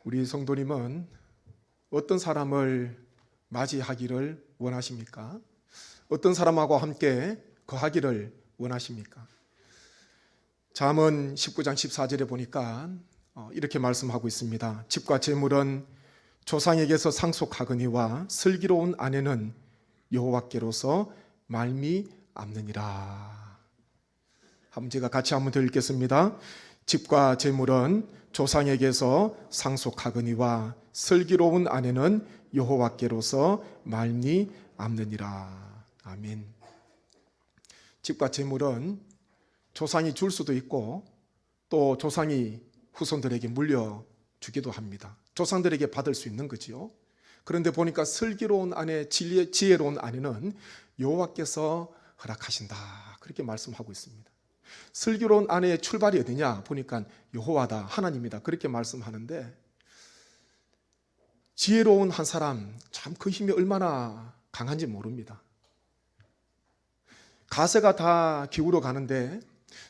우리 성도님은 어떤 사람을 맞이하기를 원하십니까? 어떤 사람하고 함께 거하기를 원하십니까? 잠언 19장 14절에 보니까 이렇게 말씀하고 있습니다. 집과 재물은 조상에게서 상속하거니와 슬기로운 아내는 여호와께로서 말미암느니라. 한번 제가 같이 한번 더 읽겠습니다. 집과 재물은 조상에게서 상속하거니와 슬기로운 아내는 여호와께로서 말미암느니라. 아멘. 집과 재물은 조상이 줄 수도 있고 또 조상이 후손들에게 물려주기도 합니다. 조상들에게 받을 수 있는 거지요. 그런데 보니까 슬기로운 아내, 지혜로운 아내는 여호와께서 허락하신다, 그렇게 말씀하고 있습니다. 슬기로운 아내의 출발이 어디냐 보니까 여호와다, 하나님이다, 그렇게 말씀하는데, 지혜로운 한 사람, 참 그 힘이 얼마나 강한지 모릅니다. 가세가 다 기울어 가는데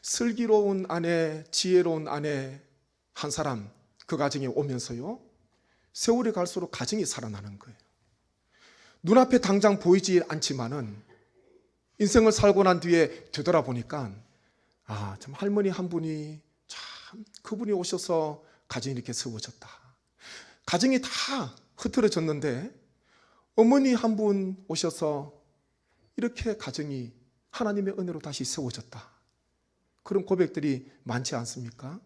슬기로운 아내, 지혜로운 아내 한 사람, 그 가정에 오면서요, 세월이 갈수록 가정이 살아나는 거예요. 눈앞에 당장 보이지 않지만은 인생을 살고 난 뒤에 되돌아보니까 참 할머니 한 분이, 참 그분이 오셔서 가정이 이렇게 세워졌다. 가정이 다 흐트러졌는데 어머니 한 분 오셔서 이렇게 가정이 하나님의 은혜로 다시 세워졌다. 그런 고백들이 많지 않습니까?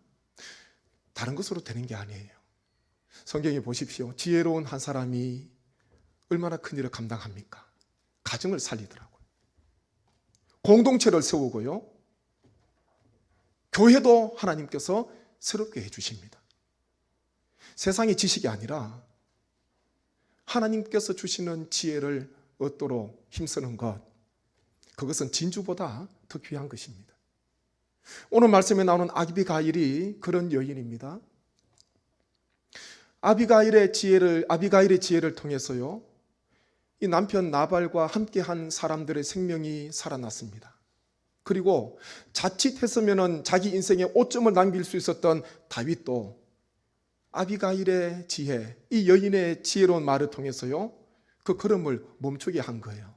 다른 것으로 되는 게 아니에요. 성경에 보십시오. 지혜로운 한 사람이 얼마나 큰 일을 감당합니까? 가정을 살리더라고요. 공동체를 세우고요, 교회도 하나님께서 새롭게 해주십니다. 세상의 지식이 아니라 하나님께서 주시는 지혜를 얻도록 힘쓰는 것, 그것은 진주보다 더 귀한 것입니다. 오늘 말씀에 나오는 아비가일이 그런 여인입니다. 아비가일의 지혜를 통해서요, 이 남편 나발과 함께한 사람들의 생명이 살아났습니다. 그리고 자칫했으면 자기 인생에 오점을 남길 수 있었던 다윗도 아비가일의 지혜, 이 여인의 지혜로운 말을 통해서요, 그 걸음을 멈추게 한 거예요.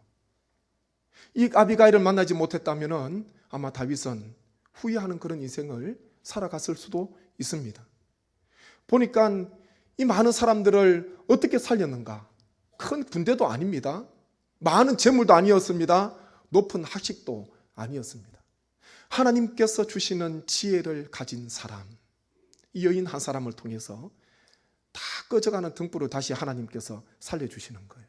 이 아비가일을 만나지 못했다면 아마 다윗은 후회하는 그런 인생을 살아갔을 수도 있습니다. 보니까 이 많은 사람들을 어떻게 살렸는가? 큰 군대도 아닙니다. 많은 재물도 아니었습니다. 높은 학식도 아니었습니다. 하나님께서 주시는 지혜를 가진 사람, 이 여인 한 사람을 통해서 다 꺼져가는 등불을 다시 하나님께서 살려주시는 거예요.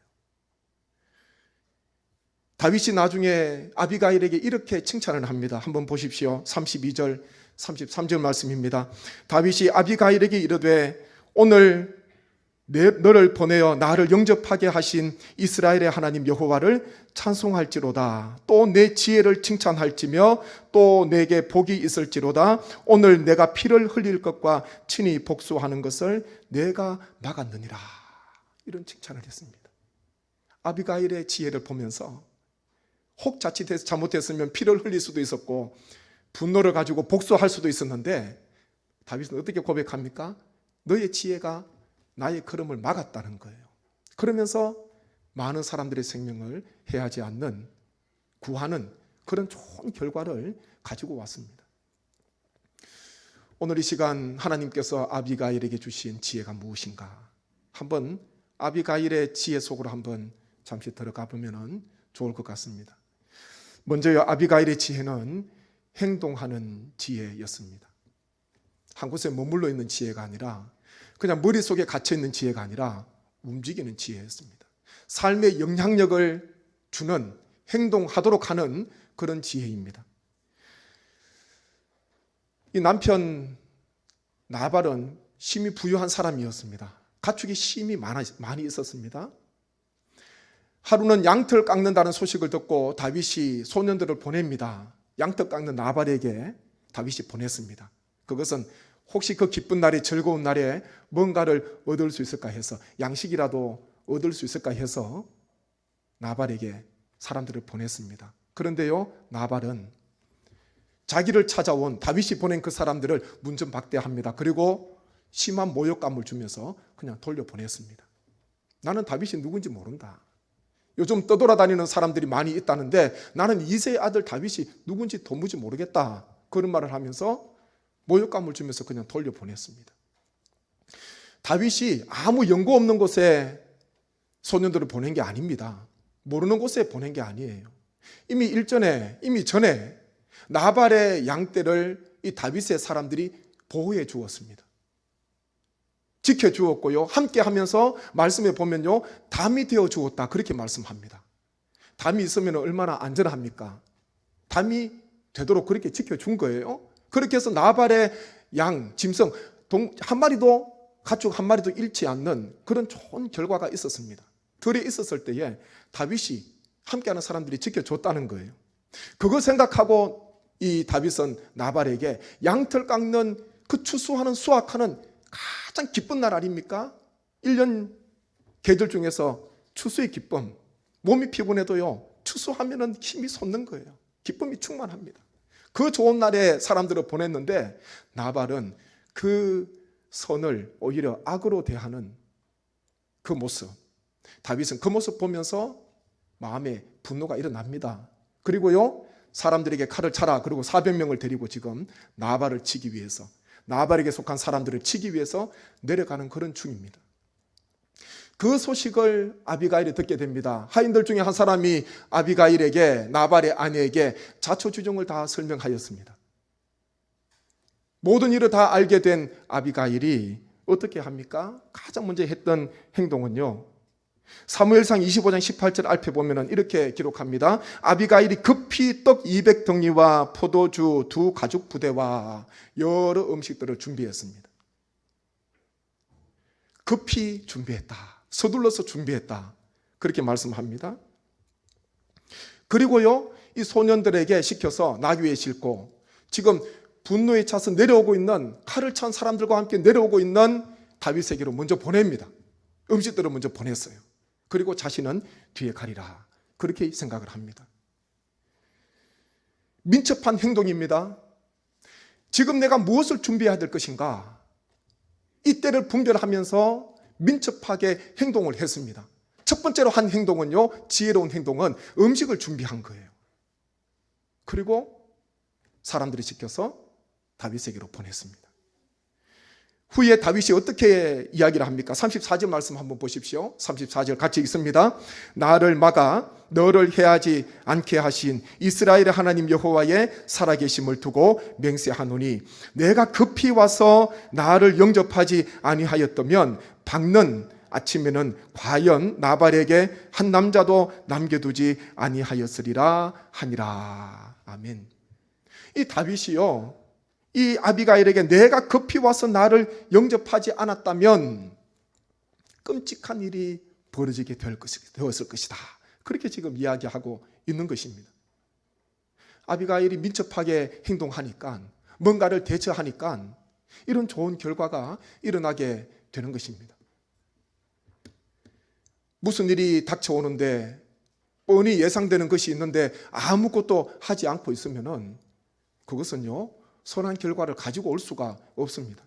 다윗이 나중에 아비가일에게 이렇게 칭찬을 합니다. 한번 보십시오. 32절, 33절 말씀입니다. 다윗이 아비가일에게 이르되 오늘 너를 보내어 나를 영접하게 하신 이스라엘의 하나님 여호와를 찬송할지로다. 또 내 지혜를 칭찬할지며 또 내게 복이 있을지로다. 오늘 내가 피를 흘릴 것과 친히 복수하는 것을 내가 막았느니라. 이런 칭찬을 했습니다. 아비가일의 지혜를 보면서 혹 자칫해서 잘못했으면 피를 흘릴 수도 있었고 분노를 가지고 복수할 수도 있었는데, 다윗은 어떻게 고백합니까? 너의 지혜가 나의 걸음을 막았다는 거예요. 그러면서 많은 사람들의 생명을 해하지 않는, 구하는 그런 좋은 결과를 가지고 왔습니다. 오늘 이 시간 하나님께서 아비가일에게 주신 지혜가 무엇인가? 한번 아비가일의 지혜 속으로 한번 잠시 들어가 보면 좋을 것 같습니다. 먼저요, 아비가일의 지혜는 행동하는 지혜였습니다. 한 곳에 머물러 있는 지혜가 아니라, 그냥 머릿속에 갇혀있는 지혜가 아니라 움직이는 지혜였습니다. 삶의 영향력을 주는, 행동하도록 하는 그런 지혜입니다. 이 남편 나발은 심히 부유한 사람이었습니다. 가축이 심히 많이 있었습니다. 하루는 양털 깎는다는 소식을 듣고 다윗이 소년들을 보냅니다. 양털 깎는 나발에게 다윗이 보냈습니다. 그것은 혹시 그 기쁜 날에, 즐거운 날에 뭔가를 얻을 수 있을까 해서, 양식이라도 얻을 수 있을까 해서 나발에게 사람들을 보냈습니다. 그런데요, 나발은 자기를 찾아온 다윗이 보낸 그 사람들을 문전박대합니다. 그리고 심한 모욕감을 주면서 그냥 돌려보냈습니다. 나는 다윗이 누군지 모른다. 요즘 떠돌아다니는 사람들이 많이 있다는데 나는 이새의 아들 다윗이 누군지 도무지 모르겠다. 그런 말을 하면서 모욕감을 주면서 그냥 돌려보냈습니다. 다윗이 아무 연고 없는 곳에 소년들을 보낸 게 아닙니다. 모르는 곳에 보낸 게 아니에요. 이미 전에 나발의 양떼를 이 다윗의 사람들이 보호해 주었습니다. 지켜 주었고요. 함께 하면서 말씀에 보면요. 담이 되어 주었다. 그렇게 말씀합니다. 담이 있으면 얼마나 안전합니까? 담이 되도록 그렇게 지켜 준 거예요. 그렇게 해서 나발의 양, 짐승 한 마리도 가축 한 마리도 잃지 않는 그런 좋은 결과가 있었습니다. 들에 있었을 때에 다윗이 함께하는 사람들이 지켜줬다는 거예요. 그거 생각하고 이 다윗은 나발에게 양털 깎는 그 추수하는 수확하는 가장 기쁜 날 아닙니까? 1년 계절 중에서 추수의 기쁨. 몸이 피곤해도요, 추수하면은 힘이 솟는 거예요. 기쁨이 충만합니다. 그 좋은 날에 사람들을 보냈는데 나발은 그 선을 오히려 악으로 대하는 그 모습. 다윗은 그 모습 보면서 마음에 분노가 일어납니다. 그리고요, 사람들에게 칼을 차라. 그리고 400명을 데리고 지금 나발을 치기 위해서, 나발에게 속한 사람들을 치기 위해서 내려가는 그런 중입니다. 그 소식을 아비가일이 듣게 됩니다. 하인들 중에 한 사람이 아비가일에게, 나발의 아내에게 자초지종을 다 설명하였습니다. 모든 일을 다 알게 된 아비가일이 어떻게 합니까? 가장 먼저 했던 행동은요, 사무엘상 25장 18절 앞에 보면 이렇게 기록합니다. 아비가일이 급히 떡 200덩이와 포도주 2 가죽 부대와 여러 음식들을 준비했습니다. 급히 준비했다. 서둘러서 준비했다. 그렇게 말씀합니다. 그리고요, 이 소년들에게 시켜서 나귀 위에 싣고 지금 분노에 차서 내려오고 있는, 칼을 찬 사람들과 함께 내려오고 있는 다윗에게로 먼저 보냅니다. 음식들을 먼저 보냈어요. 그리고 자신은 뒤에 가리라. 그렇게 생각을 합니다. 민첩한 행동입니다. 지금 내가 무엇을 준비해야 될 것인가? 이때를 분별하면서 민첩하게 행동을 했습니다. 첫 번째로 한 행동은요, 지혜로운 행동은 음식을 준비한 거예요. 그리고 사람들이 지켜서 다윗에게로 보냈습니다. 후에 다윗이 어떻게 이야기를 합니까? 34절 말씀 한번 보십시오. 34절 같이 읽습니다. 나를 막아 너를 해하지 않게 하신 이스라엘의 하나님 여호와의 살아계심을 두고 맹세하노니 내가 급히 와서 나를 영접하지 아니하였다면 밝는 아침에는 과연 나발에게 한 남자도 남겨두지 아니하였으리라 하니라. 아멘. 이 다윗이요, 이 아비가일에게 내가 급히 와서 나를 영접하지 않았다면 끔찍한 일이 벌어지게 되었을 것이다. 그렇게 지금 이야기하고 있는 것입니다. 아비가일이 민첩하게 행동하니까, 뭔가를 대처하니까 이런 좋은 결과가 일어나게 되는 것입니다. 무슨 일이 닥쳐오는데 뻔히 예상되는 것이 있는데 아무것도 하지 않고 있으면은 그것은요, 선한 결과를 가지고 올 수가 없습니다.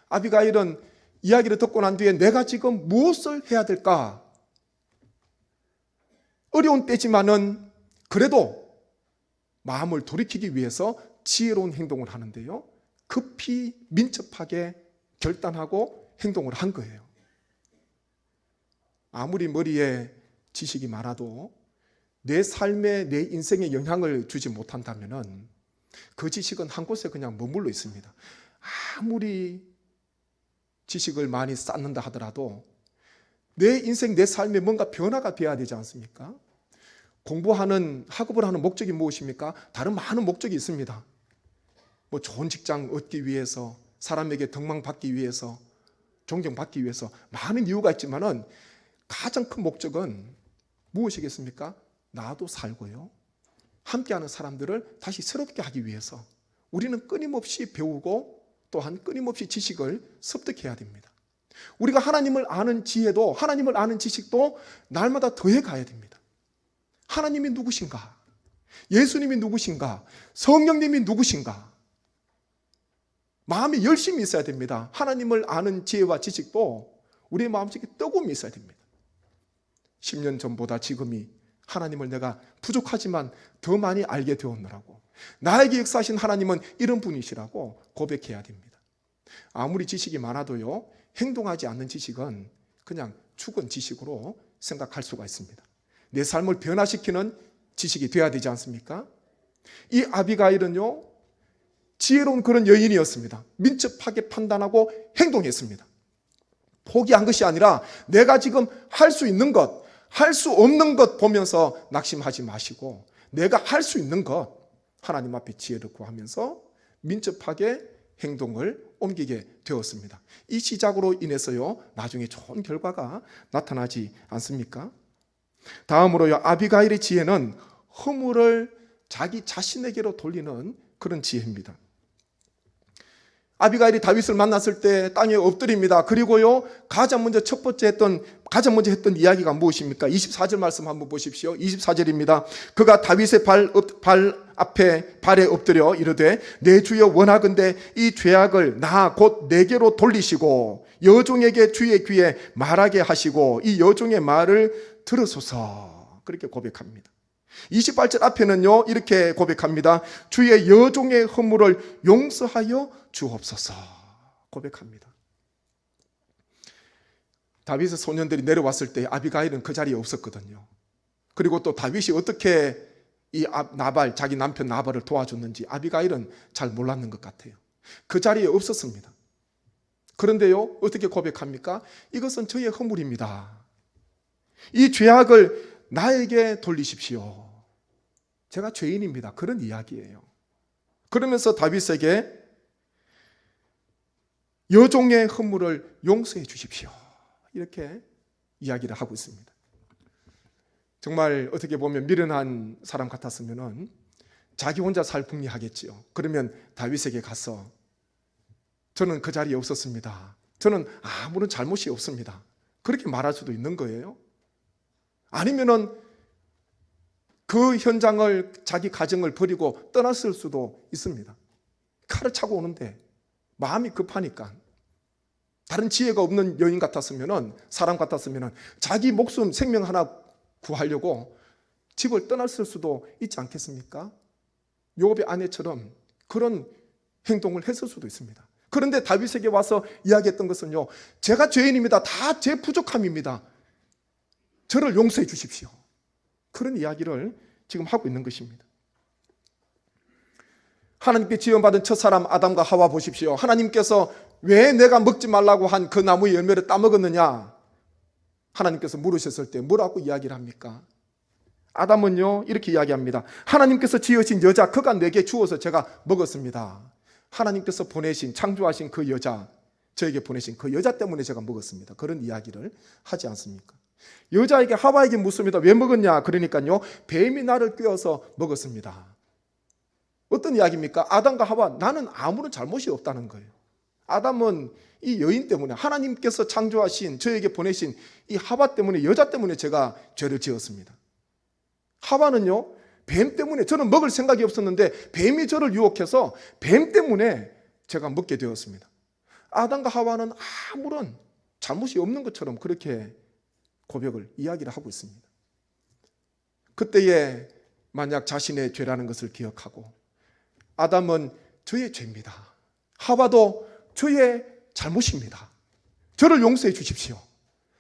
아비가일은 이야기를 듣고 난 뒤에 내가 지금 무엇을 해야 될까? 어려운 때지만은 그래도 마음을 돌이키기 위해서 지혜로운 행동을 하는데요, 급히 민첩하게 결단하고 행동을 한 거예요. 아무리 머리에 지식이 많아도 내 삶에, 내 인생에 영향을 주지 못한다면은 그 지식은 한 곳에 그냥 머물러 있습니다. 아무리 지식을 많이 쌓는다 하더라도 내 인생, 내 삶에 뭔가 변화가 되어야 되지 않습니까? 공부하는, 학업을 하는 목적이 무엇입니까? 다른 많은 목적이 있습니다. 뭐 좋은 직장 얻기 위해서, 사람에게 덕망받기 위해서, 존경받기 위해서 많은 이유가 있지만은 가장 큰 목적은 무엇이겠습니까? 나도 살고요, 함께하는 사람들을 다시 새롭게 하기 위해서 우리는 끊임없이 배우고 또한 끊임없이 지식을 습득해야 됩니다. 우리가 하나님을 아는 지혜도, 하나님을 아는 지식도 날마다 더해 가야 됩니다. 하나님이 누구신가? 예수님이 누구신가? 성령님이 누구신가? 마음이 열심히 있어야 됩니다. 하나님을 아는 지혜와 지식도 우리의 마음속에 뜨거움이 있어야 됩니다. 10년 전보다 지금이 하나님을 내가 부족하지만 더 많이 알게 되었느라고, 나에게 역사하신 하나님은 이런 분이시라고 고백해야 됩니다. 아무리 지식이 많아도요, 행동하지 않는 지식은 그냥 죽은 지식으로 생각할 수가 있습니다. 내 삶을 변화시키는 지식이 돼야 되지 않습니까? 이 아비가일은요, 지혜로운 그런 여인이었습니다. 민첩하게 판단하고 행동했습니다. 포기한 것이 아니라 내가 지금 할 수 있는 것, 할 수 없는 것 보면서 낙심하지 마시고 내가 할 수 있는 것, 하나님 앞에 지혜를 구하면서 민첩하게 행동을 옮기게 되었습니다. 이 시작으로 인해서요, 나중에 좋은 결과가 나타나지 않습니까? 다음으로요, 아비가일의 지혜는 허물을 자기 자신에게로 돌리는 그런 지혜입니다. 아비가일이 다윗을 만났을 때 땅에 엎드립니다. 그리고요, 가장 먼저 했던 이야기가 무엇입니까? 24절 말씀 한번 보십시오. 24절입니다. 그가 다윗의 발에 엎드려 이르되 내 주여 원하건대 이 죄악을 나 곧 내게로 돌리시고 여종에게 주의 귀에 말하게 하시고 이 여종의 말을 들으소서. 그렇게 고백합니다. 28절 앞에는요, 이렇게 고백합니다. 주의 여종의 허물을 용서하여 주옵소서. 고백합니다. 다윗의 소년들이 내려왔을 때 아비가일은 그 자리에 없었거든요. 그리고 또 다윗이 어떻게 자기 남편 나발을 도와줬는지 아비가일은 잘 몰랐는 것 같아요. 그 자리에 없었습니다. 그런데요, 어떻게 고백합니까? 이것은 저의 허물입니다. 이 죄악을 나에게 돌리십시오. 제가 죄인입니다. 그런 이야기예요. 그러면서 다윗에게 여종의 허물을 용서해 주십시오. 이렇게 이야기를 하고 있습니다. 정말 어떻게 보면 미련한 사람 같았으면 자기 혼자 살 궁리하겠지요. 그러면 다윗에게 가서 저는 그 자리에 없었습니다. 저는 아무런 잘못이 없습니다. 그렇게 말할 수도 있는 거예요. 아니면은 그 현장을, 자기 가정을 버리고 떠났을 수도 있습니다. 칼을 차고 오는데 마음이 급하니까, 다른 지혜가 없는 여인 같았으면은, 사람 같았으면은 자기 목숨, 생명 하나 구하려고 집을 떠났을 수도 있지 않겠습니까? 요압의 아내처럼 그런 행동을 했을 수도 있습니다. 그런데 다윗에게 와서 이야기했던 것은요, 제가 죄인입니다. 다 제 부족함입니다. 저를 용서해 주십시오. 그런 이야기를 지금 하고 있는 것입니다. 하나님께 지원받은 첫사람 아담과 하와 보십시오. 하나님께서 왜 내가 먹지 말라고 한 그 나무의 열매를 따먹었느냐? 하나님께서 물으셨을 때 뭐라고 이야기를 합니까? 아담은요, 이렇게 이야기합니다. 하나님께서 지으신 여자, 그가 내게 주어서 제가 먹었습니다. 하나님께서 보내신, 창조하신 그 여자, 저에게 보내신 그 여자 때문에 제가 먹었습니다. 그런 이야기를 하지 않습니까? 여자에게, 하와에게 묻습니다. 왜 먹었냐? 그러니까요, 뱀이 나를 꿰어서 먹었습니다. 어떤 이야기입니까? 아담과 하와, 나는 아무런 잘못이 없다는 거예요. 아담은 이 여인 때문에, 하나님께서 창조하신, 저에게 보내신 이 하와 때문에, 여자 때문에 제가 죄를 지었습니다. 하와는요, 뱀 때문에, 저는 먹을 생각이 없었는데 뱀이 저를 유혹해서 뱀 때문에 제가 먹게 되었습니다. 아담과 하와는 아무런 잘못이 없는 것처럼 그렇게 고백을, 이야기를 하고 있습니다. 그때에 만약 자신의 죄라는 것을 기억하고, 아담은 저의 죄입니다. 하와도 저의 잘못입니다. 저를 용서해 주십시오.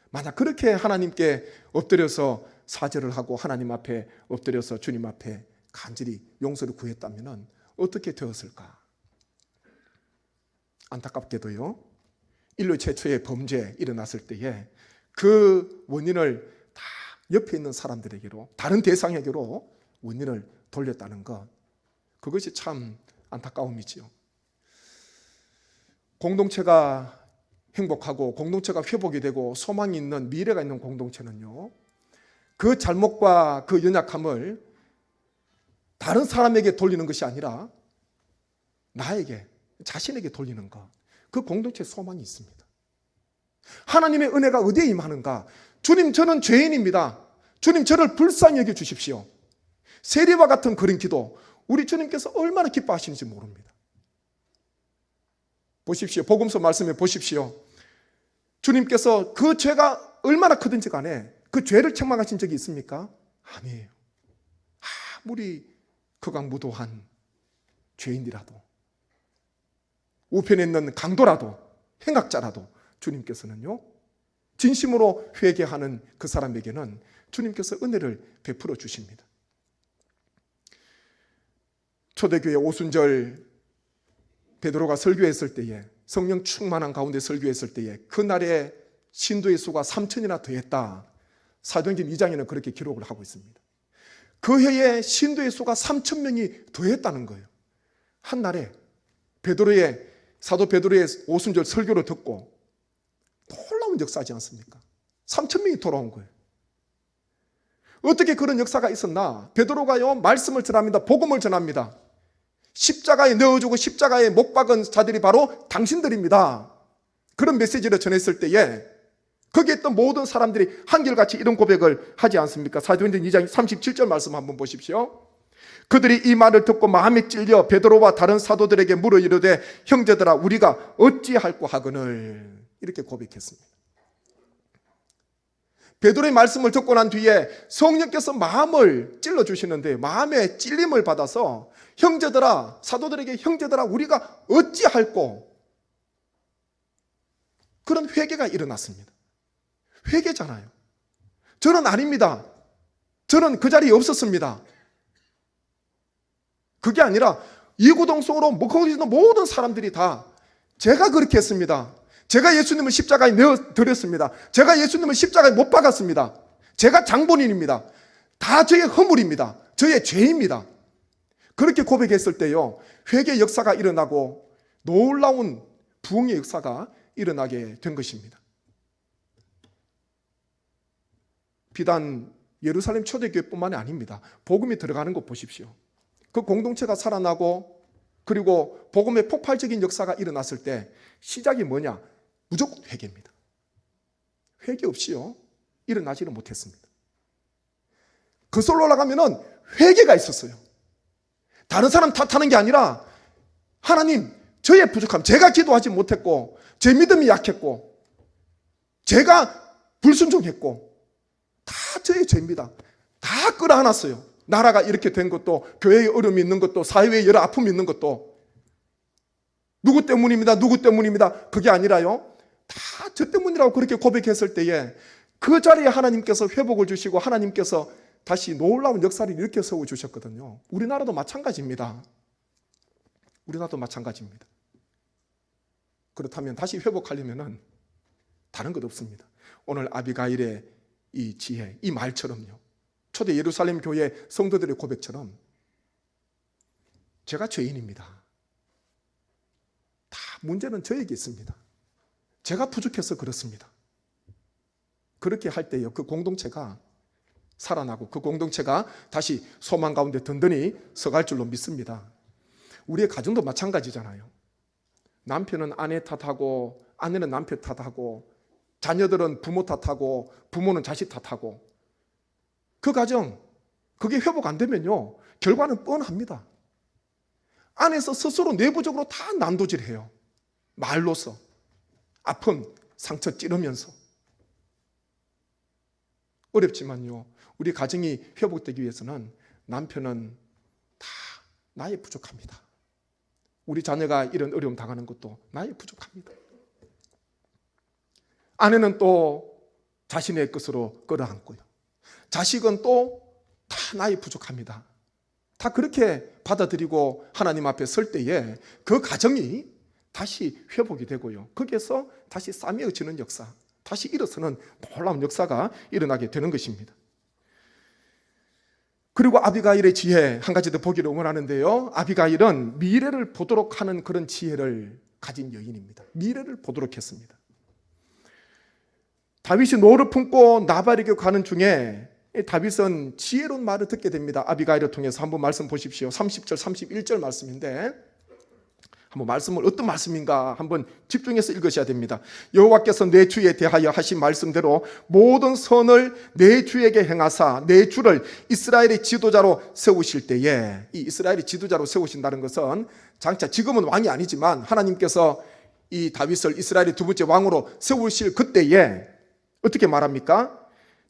만약 그렇게 하나님께 엎드려서 사죄를 하고 하나님 앞에 엎드려서 주님 앞에 간절히 용서를 구했다면 어떻게 되었을까? 안타깝게도요, 인류 최초의 범죄 일어났을 때에 그 원인을 다 옆에 있는 사람들에게로, 다른 대상에게로 원인을 돌렸다는 것, 그것이 참 안타까움이지요. 공동체가 행복하고 공동체가 회복이 되고 소망이 있는, 미래가 있는 공동체는요, 그 잘못과 그 연약함을 다른 사람에게 돌리는 것이 아니라 나에게, 자신에게 돌리는 것, 그 공동체에 소망이 있습니다. 하나님의 은혜가 어디에 임하는가? 주님, 저는 죄인입니다. 주님, 저를 불쌍히 여겨 주십시오. 세리와 같은 그런 기도, 우리 주님께서 얼마나 기뻐하시는지 모릅니다. 보십시오. 복음서 말씀에 보십시오. 주님께서 그 죄가 얼마나 크든지 간에 그 죄를 책망하신 적이 있습니까? 아니에요. 아무리 극악무도한 죄인이라도, 우편에 있는 강도라도, 행악자라도 주님께서는요, 진심으로 회개하는 그 사람에게는 주님께서 은혜를 베풀어 주십니다. 초대교회 오순절 베드로가 설교했을 때에, 성령 충만한 가운데 설교했을 때에 그날의 신도의 수가 3,000이나 더했다. 사도행전 2장에는 그렇게 기록을 하고 있습니다. 그 해에 신도의 수가 3,000명이 더했다는 거예요. 한날에 사도 베드로의 오순절 설교를 듣고 놀라운 역사지 않습니까? 3,000명이 돌아온 거예요. 어떻게 그런 역사가 있었나? 베드로가요, 말씀을 전합니다. 복음을 전합니다. 십자가에 넣어주고 십자가에 못 박은 자들이 바로 당신들입니다. 그런 메시지를 전했을 때에 거기에 있던 모든 사람들이 한결같이 이런 고백을 하지 않습니까? 사도행전 2장 37절 말씀 한번 보십시오. 그들이 이 말을 듣고 마음에 찔려 베드로와 다른 사도들에게 물어 이르되 형제들아 우리가 어찌할꼬 하거늘, 이렇게 고백했습니다. 베드로의 말씀을 듣고 난 뒤에 성령께서 마음을 찔러주시는데, 마음에 찔림을 받아서 형제들아, 사도들에게 형제들아 우리가 어찌할꼬, 그런 회개가 일어났습니다. 회개잖아요. 저는 아닙니다. 저는 그 자리에 없었습니다. 그게 아니라 이구동성으로 거기 있는 모든 사람들이 다 제가 그렇게 했습니다. 제가 예수님을 십자가에 내어드렸습니다. 제가 예수님을 십자가에 못 박았습니다. 제가 장본인입니다. 다 저의 허물입니다. 저의 죄입니다. 그렇게 고백했을 때요, 회개 역사가 일어나고 놀라운 부흥의 역사가 일어나게 된 것입니다. 비단 예루살렘 초대교회뿐만이 아닙니다. 복음이 들어가는 것 보십시오. 그 공동체가 살아나고 그리고 복음의 폭발적인 역사가 일어났을 때 시작이 뭐냐? 무조건 회개입니다. 회개 없이요 일어나지를 못했습니다. 거슬러 올라가면은 회개가 있었어요. 다른 사람 탓하는 게 아니라 하나님, 저의 부족함, 제가 기도하지 못했고 제 믿음이 약했고 제가 불순종했고 다 저의 죄입니다. 다 끌어안았어요. 나라가 이렇게 된 것도, 교회에 어려움이 있는 것도, 사회에 여러 아픔이 있는 것도 누구 때문입니다. 누구 때문입니다. 그게 아니라요, 다 저 때문이라고 그렇게 고백했을 때에 그 자리에 하나님께서 회복을 주시고 하나님께서 다시 놀라운 역사를 일으켜 세워주셨거든요. 우리나라도 마찬가지입니다. 우리나라도 마찬가지입니다. 그렇다면 다시 회복하려면 다른 것 없습니다. 오늘 아비가일의 이 지혜, 이 말처럼요, 초대 예루살렘 교회 성도들의 고백처럼 제가 죄인입니다. 다 문제는 저에게 있습니다. 제가 부족해서 그렇습니다. 그렇게 할 때요, 그 공동체가 살아나고 그 공동체가 다시 소망 가운데 든든히 서갈 줄로 믿습니다. 우리의 가정도 마찬가지잖아요. 남편은 아내 탓하고 아내는 남편 탓하고 자녀들은 부모 탓하고 부모는 자식 탓하고, 그 가정, 그게 회복 안 되면요 결과는 뻔합니다. 안에서 스스로 내부적으로 다 난도질해요. 말로서 아픔, 상처 찌르면서. 어렵지만요, 우리 가정이 회복되기 위해서는 남편은 다 나의 부족합니다. 우리 자녀가 이런 어려움 당하는 것도 나의 부족합니다. 아내는 또 자신의 것으로 끌어안고요, 자식은 또 다 나의 부족합니다. 다 그렇게 받아들이고 하나님 앞에 설 때에 그 가정이 다시 회복이 되고요, 거기에서 다시 싸매어지는 역사, 다시 일어서는 놀라운 역사가 일어나게 되는 것입니다. 그리고 아비가일의 지혜 한 가지 더 보기를 원하는데요, 아비가일은 미래를 보도록 하는 그런 지혜를 가진 여인입니다. 미래를 보도록 했습니다. 다윗이 노를 품고 나발에게 가는 중에 다윗은 지혜로운 말을 듣게 됩니다. 아비가일을 통해서 한번 말씀 보십시오. 30절 31절 말씀인데, 한번 말씀을 어떤 말씀인가 한번 집중해서 읽으셔야 됩니다. 여호와께서 내 주에 대하여 하신 말씀대로 모든 선을 내 주에게 행하사 내 주를 이스라엘의 지도자로 세우실 때에, 이 이스라엘의 지도자로 세우신다는 것은 장차 지금은 왕이 아니지만 하나님께서 이 다윗을 이스라엘의 두 번째 왕으로 세우실 그때에 어떻게 말합니까?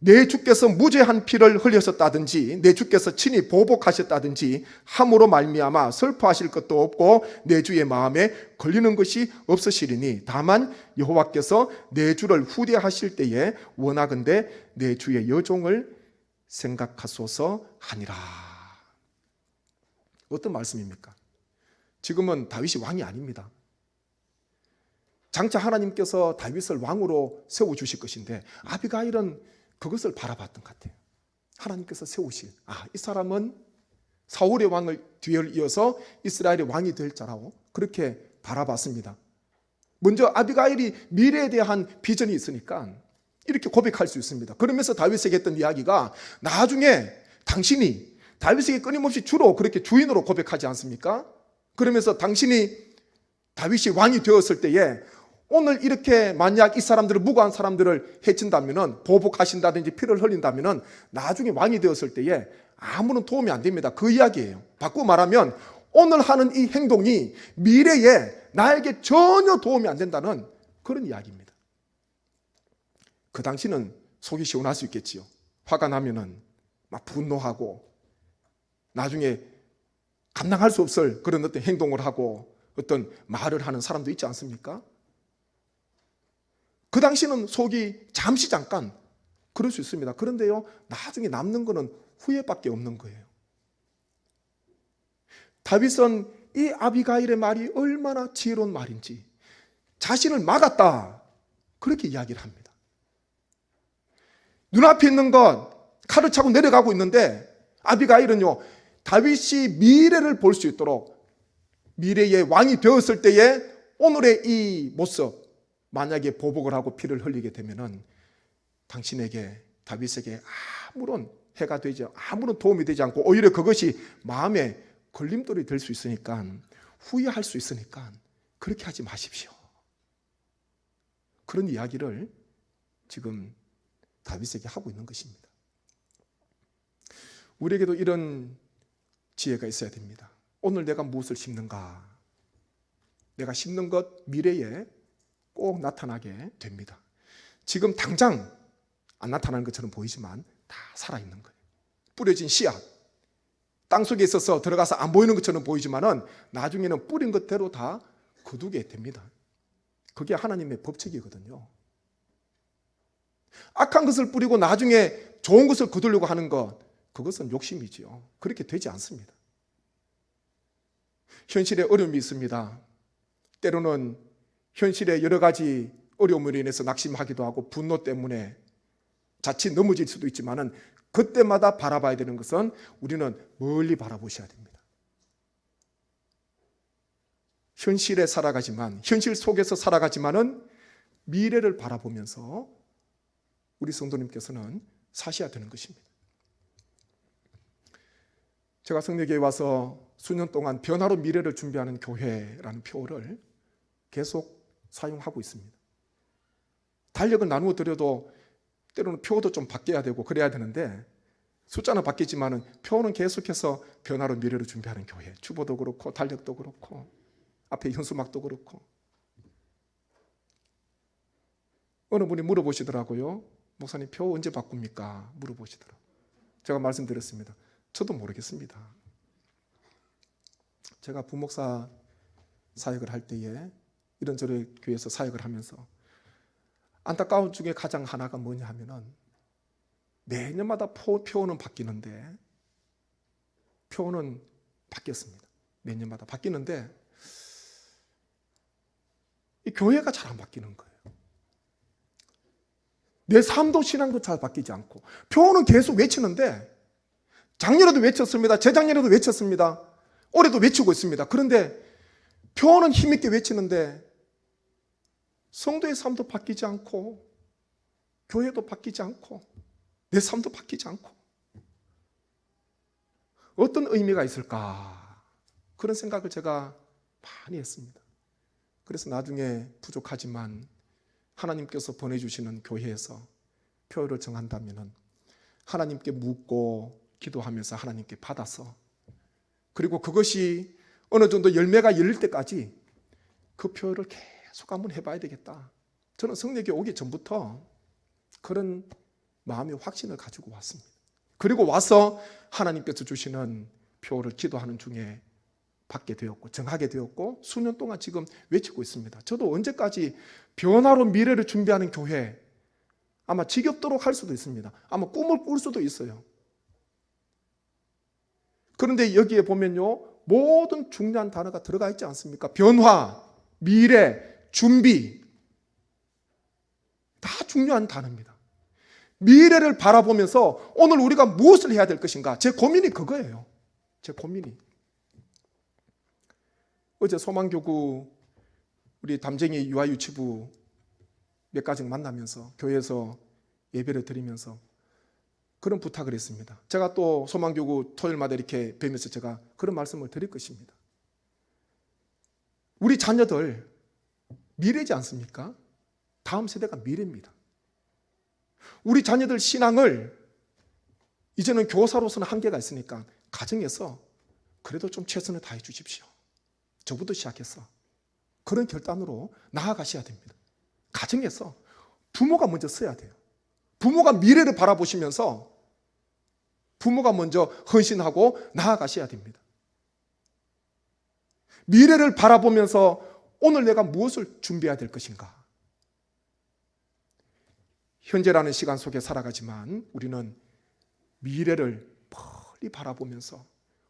내 주께서 무죄한 피를 흘리셨다든지 내 주께서 친히 보복하셨다든지 함으로 말미암아 슬퍼하실 것도 없고 내 주의 마음에 걸리는 것이 없으시리니 다만 여호와께서 내 주를 후대하실 때에 원하건대 내 주의 여종을 생각하소서 하니라. 어떤 말씀입니까? 지금은 다윗이 왕이 아닙니다. 장차 하나님께서 다윗을 왕으로 세워주실 것인데 아비가일은 그것을 바라봤던 것 같아요. 하나님께서 세우실, 이 사람은 사울의 왕을 뒤를 이어서 이스라엘의 왕이 될 자라고 그렇게 바라봤습니다. 먼저 아비가일이 미래에 대한 비전이 있으니까 이렇게 고백할 수 있습니다. 그러면서 다윗에게 했던 이야기가 나중에 당신이 다윗에게 끊임없이 주로 그렇게 주인으로 고백하지 않습니까? 그러면서 당신이 다윗이 왕이 되었을 때에 오늘 이렇게 만약 이 사람들을 무고한 사람들을 해친다면 보복하신다든지 피를 흘린다면 나중에 왕이 되었을 때에 아무런 도움이 안 됩니다. 그 이야기예요. 바꾸고 말하면 오늘 하는 이 행동이 미래에 나에게 전혀 도움이 안 된다는 그런 이야기입니다. 그 당시는 속이 시원할 수 있겠지요. 화가 나면은 막 분노하고 나중에 감당할 수 없을 그런 어떤 행동을 하고 어떤 말을 하는 사람도 있지 않습니까? 그 당시는 속이 잠깐 그럴 수 있습니다. 그런데요, 나중에 남는 거는 후회밖에 없는 거예요. 다윗은 이 아비가일의 말이 얼마나 지혜로운 말인지 자신을 막았다 그렇게 이야기를 합니다. 눈앞에 있는 것 칼을 차고 내려가고 있는데 아비가일은요, 다윗이 미래를 볼 수 있도록 미래의 왕이 되었을 때에 오늘의 이 모습, 만약에 보복을 하고 피를 흘리게 되면은 당신에게 다윗에게 아무런 해가 되지 아무런 도움이 되지 않고 오히려 그것이 마음에 걸림돌이 될 수 있으니까 후회할 수 있으니까 그렇게 하지 마십시오. 그런 이야기를 지금 다윗에게 하고 있는 것입니다. 우리에게도 이런 지혜가 있어야 됩니다. 오늘 내가 무엇을 심는가? 내가 심는 것 미래에 꼭 나타나게 됩니다. 지금 당장 안 나타나는 것처럼 보이지만 다 살아있는 거예요. 뿌려진 씨앗, 땅속에 있어서 들어가서 안 보이는 것처럼 보이지만은 나중에는 뿌린 것대로 다 거두게 됩니다. 그게 하나님의 법칙이거든요. 악한 것을 뿌리고 나중에 좋은 것을 거두려고 하는 것, 그것은 욕심이지요. 그렇게 되지 않습니다. 현실에 어려움이 있습니다. 때로는 현실의 여러 가지 어려움으로 인해서 낙심하기도 하고 분노 때문에 자칫 넘어질 수도 있지만은 그때마다 바라봐야 되는 것은 우리는 멀리 바라보셔야 됩니다. 현실에 살아가지만 현실 속에서 살아가지만은 미래를 바라보면서 우리 성도님께서는 사셔야 되는 것입니다. 제가 성령교회에 와서 수년 동안 변화로 미래를 준비하는 교회라는 표어를 계속 사용하고 있습니다. 달력을 나누어 드려도 때로는 표어도 좀 바뀌어야 되고 그래야 되는데 숫자는 바뀌지만은 표어는 계속해서 변화로 미래를 준비하는 교회. 주보도 그렇고 달력도 그렇고 앞에 현수막도 그렇고. 어느 분이 물어보시더라고요. 목사님 표 언제 바꿉니까? 물어보시더라고요. 제가 말씀드렸습니다. 저도 모르겠습니다. 제가 부목사 사역을 할 때에 이런저런 교회에서 사역을 하면서 안타까운 중에 가장 하나가 뭐냐 하면은 매년마다 표어는 바뀌는데 표어는 바뀌었습니다. 매년마다 바뀌는데 이 교회가 잘 안 바뀌는 거예요. 내 삶도 신앙도 잘 바뀌지 않고 표어는 계속 외치는데 작년에도 외쳤습니다. 재작년에도 외쳤습니다. 올해도 외치고 있습니다. 그런데 표어는 힘있게 외치는데 성도의 삶도 바뀌지 않고 교회도 바뀌지 않고 내 삶도 바뀌지 않고 어떤 의미가 있을까? 그런 생각을 제가 많이 했습니다. 그래서 나중에 부족하지만 하나님께서 보내주시는 교회에서 표를 정한다면 하나님께 묻고 기도하면서 하나님께 받아서 그리고 그것이 어느 정도 열매가 열릴 때까지 그 표를 계속 계속 한번 해봐야 되겠다. 저는 성령께 오기 전부터 그런 마음의 확신을 가지고 왔습니다. 그리고 와서 하나님께서 주시는 표를 기도하는 중에 받게 되었고 정하게 되었고 수년 동안 지금 외치고 있습니다. 저도 언제까지 변화로 미래를 준비하는 교회, 아마 지겹도록 할 수도 있습니다. 아마 꿈을 꿀 수도 있어요. 그런데 여기에 보면요, 모든 중요한 단어가 들어가 있지 않습니까? 변화, 미래, 준비, 다 중요한 단어입니다. 미래를 바라보면서 오늘 우리가 무엇을 해야 될 것인가? 제 고민이 그거예요. 제 고민이. 어제 소망교구 우리 담쟁이 유아유치부 몇 가지 만나면서 교회에서 예배를 드리면서 그런 부탁을 했습니다. 제가 또 소망교구 토요일마다 이렇게 뵈면서 제가 그런 말씀을 드릴 것입니다. 우리 자녀들 미래지 않습니까? 다음 세대가 미래입니다. 우리 자녀들 신앙을 이제는 교사로서는 한계가 있으니까 가정에서 그래도 좀 최선을 다해 주십시오. 저부터 시작해서 그런 결단으로 나아가셔야 됩니다. 가정에서 부모가 먼저 서야 돼요. 부모가 미래를 바라보시면서 부모가 먼저 헌신하고 나아가셔야 됩니다. 미래를 바라보면서 오늘 내가 무엇을 준비해야 될 것인가? 현재라는 시간 속에 살아가지만 우리는 미래를 멀리 바라보면서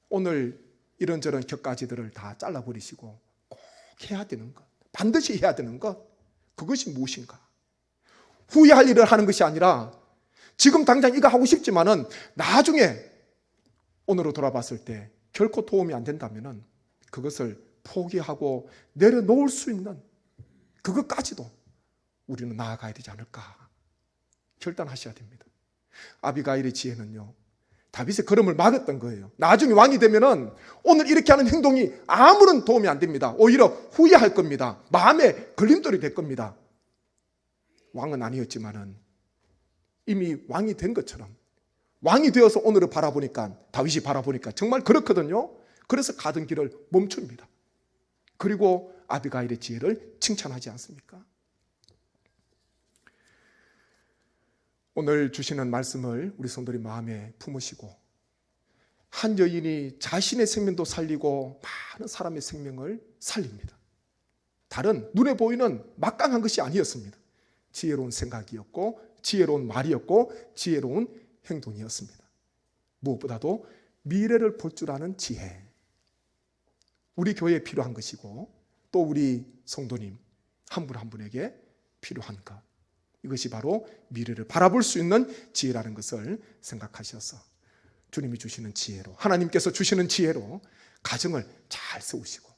오늘 이런저런 격가지들을 다 잘라버리시고 꼭 해야 되는 것, 반드시 해야 되는 것, 그것이 무엇인가? 후회할 일을 하는 것이 아니라 지금 당장 이거 하고 싶지만은 나중에 오늘로 돌아봤을 때 결코 도움이 안 된다면은 그것을 포기하고 내려놓을 수 있는 그것까지도 우리는 나아가야 되지 않을까 결단하셔야 됩니다. 아비가일의 지혜는요, 다윗의 걸음을 막았던 거예요. 나중에 왕이 되면은 오늘 이렇게 하는 행동이 아무런 도움이 안 됩니다. 오히려 후회할 겁니다. 마음에 걸림돌이 될 겁니다. 왕은 아니었지만은 이미 왕이 된 것처럼 왕이 되어서 오늘을 바라보니까 다윗이 바라보니까 정말 그렇거든요. 그래서 가던 길을 멈춥니다. 그리고 아비가일의 지혜를 칭찬하지 않습니까? 오늘 주시는 말씀을 우리 성도님 마음에 품으시고 한 여인이 자신의 생명도 살리고 많은 사람의 생명을 살립니다. 다른 눈에 보이는 막강한 것이 아니었습니다. 지혜로운 생각이었고 지혜로운 말이었고 지혜로운 행동이었습니다. 무엇보다도 미래를 볼 줄 아는 지혜, 우리 교회에 필요한 것이고 또 우리 성도님 한 분 한 분에게 필요한 것, 이것이 바로 미래를 바라볼 수 있는 지혜라는 것을 생각하셔서 주님이 주시는 지혜로, 하나님께서 주시는 지혜로 가정을 잘 세우시고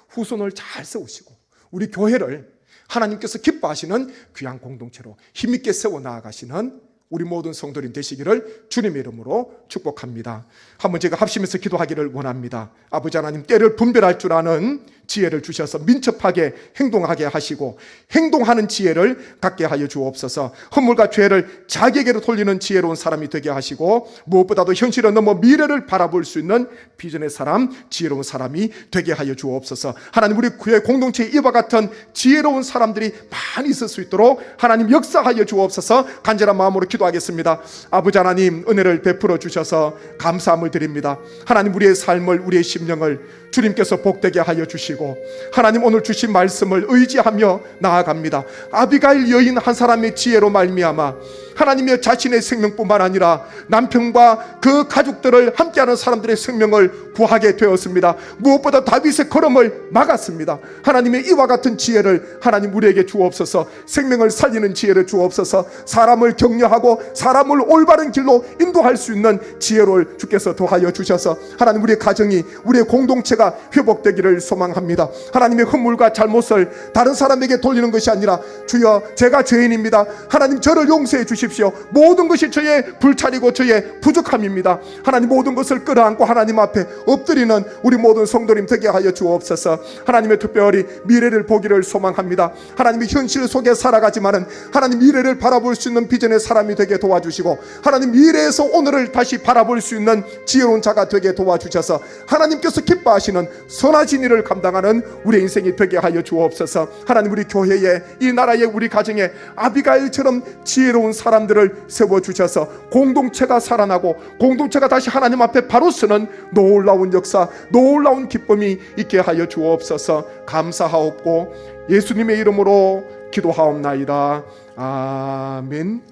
후손을 잘 세우시고 우리 교회를 하나님께서 기뻐하시는 귀한 공동체로 힘있게 세워 나아가시는 우리 모든 성도님 되시기를 주님의 이름으로 축복합니다. 한번 제가 합심해서 기도하기를 원합니다. 아버지 하나님, 때를 분별할 줄 아는 지혜를 주셔서 민첩하게 행동하게 하시고 행동하는 지혜를 갖게 하여 주옵소서. 허물과 죄를 자기에게로 돌리는 지혜로운 사람이 되게 하시고 무엇보다도 현실을 넘어 미래를 바라볼 수 있는 비전의 사람, 지혜로운 사람이 되게 하여 주옵소서. 하나님, 우리 교회 공동체에 이와 같은 지혜로운 사람들이 많이 있을 수 있도록 하나님 역사하여 주옵소서. 간절한 마음으로 기도하겠습니다. 아버지 하나님, 은혜를 베풀어 주셔서 감사함을 드립니다. 하나님, 우리의 삶을, 우리의 심령을 주님께서 복되게 하여 주시고 하나님, 오늘 주신 말씀을 의지하며 나아갑니다. 아비가일 여인 한 사람의 지혜로 말미암아 하나님의 자신의 생명뿐만 아니라 남편과 그 가족들을 함께하는 사람들의 생명을 구하게 되었습니다. 무엇보다 다윗의 걸음을 막았습니다. 하나님의 이와 같은 지혜를 하나님 우리에게 주옵소서. 생명을 살리는 지혜를 주옵소서. 사람을 격려하고 사람을 올바른 길로 인도할 수 있는 지혜를 주께서 더하여 주셔서 하나님, 우리의 가정이, 우리의 공동체가 회복되기를 소망합니다. 하나님의 허물과 잘못을 다른 사람에게 돌리는 것이 아니라 주여, 제가 죄인입니다. 하나님, 저를 용서해 주십시오. 모든 것이 저의 불찰이고 저의 부족함입니다. 하나님, 모든 것을 끌어안고 하나님 앞에 엎드리는 우리 모든 성도님 되게 하여 주옵소서. 하나님의 특별히 미래를 보기를 소망합니다. 하나님의 현실 속에 살아가지만은 하나님 미래를 바라볼 수 있는 비전의 사람이 되게 도와주시고 하나님 미래에서 오늘을 다시 바라볼 수 있는 지혜로운 자가 되게 도와주셔서 하나님께서 기뻐하시는 기뻐하시는 선하신 일을 감당하는 우리 인생이 되게 하여 주옵소서. 하나님, 우리 교회에, 이 나라에, 우리 가정에 아비가일처럼 지혜로운 사람들을 세워주셔서 공동체가 살아나고 공동체가 다시 하나님 앞에 바로 서는 놀라운 역사, 놀라운 기쁨이 있게 하여 주옵소서. 감사하옵고 예수님의 이름으로 기도하옵나이다. 아멘.